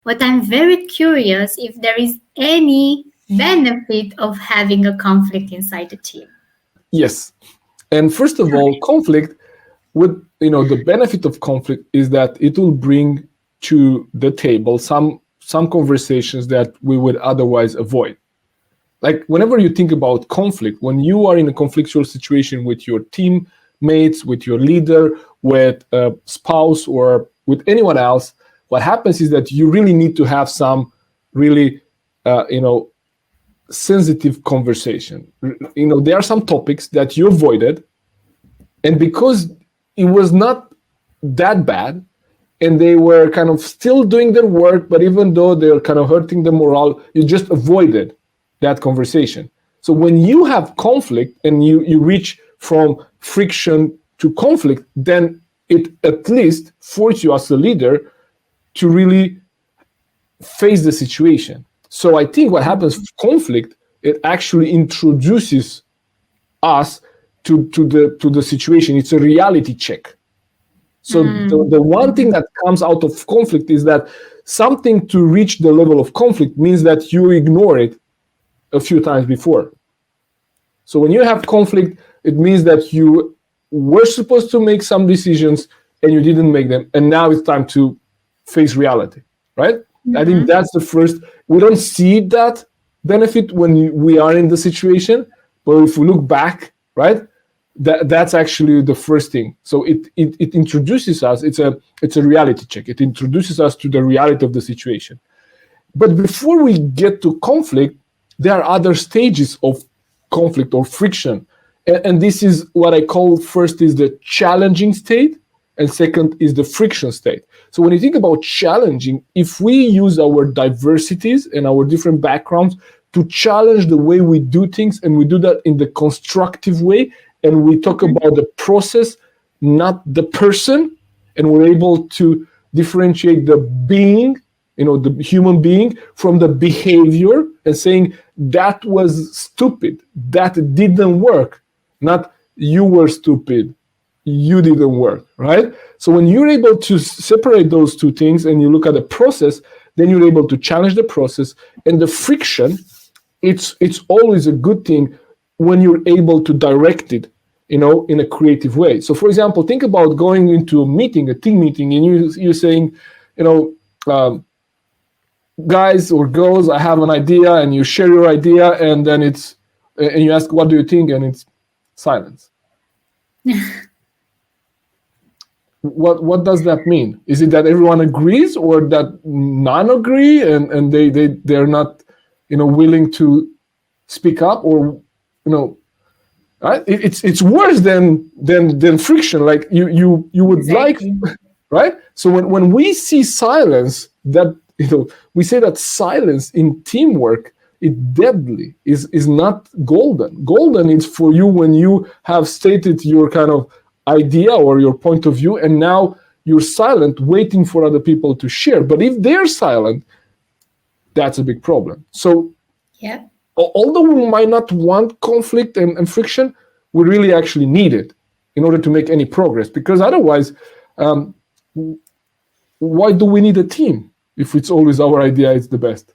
But I'm very curious if there is any benefit of having a conflict inside the team. Yes. And first of all, conflict with the benefit of conflict is that it will bring to the table some conversations that we would otherwise avoid. Like whenever you think about conflict, when you are in a conflictual situation with your teammates, with your leader, with a spouse, or with anyone else, what happens is that you really need to have some really sensitive conversation. There are some topics that you avoided, and because it was not that bad, and they were kind of still doing their work, but even though they're kind of hurting the morale, you just avoided that conversation. So when you have conflict and you reach from friction to conflict, then it at least forces you as a leader to really face the situation. So I think what happens with conflict, it actually introduces us to the situation. It's a reality check. So the one thing that comes out of conflict is that something to reach the level of conflict means that you ignore it a few times before. So when you have conflict, it means that you were supposed to make some decisions and you didn't make them, and now it's time to face reality, right? I think that's the first. We don't see that benefit when we are in the situation, but if we look back, right, that's actually the first thing. So it introduces us. It's a reality check. It introduces us to the reality of the situation. But before we get to conflict, there are other stages of conflict or friction, and this is what I call first is the challenging state, and second is the friction state. So when you think about challenging, if we use our diversities and our different backgrounds to challenge the way we do things, and we do that in the constructive way, and we talk about the process, not the person, and we're able to differentiate the being, the human being, from the behavior, and saying that was stupid, that didn't work, not you were stupid, you didn't work, right? So when you're able to separate those two things and you look at the process, then you're able to challenge the process. And the friction, it's always a good thing when you're able to direct it, in a creative way. So for example, think about going into a meeting, a team meeting, and you're saying, guys or girls, I have an idea, and you share your idea, and then and you ask, what do you think? And it's silence. What does that mean? Is it that everyone agrees, or that none agree, and they're not willing to speak up, or right? It's worse than friction. Like you would exactly. Like, right? So when we see silence, that we say that silence in teamwork is deadly, is not golden. Golden is for you when you have stated your kind of idea or your point of view, and now you're silent, waiting for other people to share. But if they're silent, that's a big problem. So yeah. Although we might not want conflict and friction, we really actually need it in order to make any progress. Because otherwise, why do we need a team if it's always our idea is the best?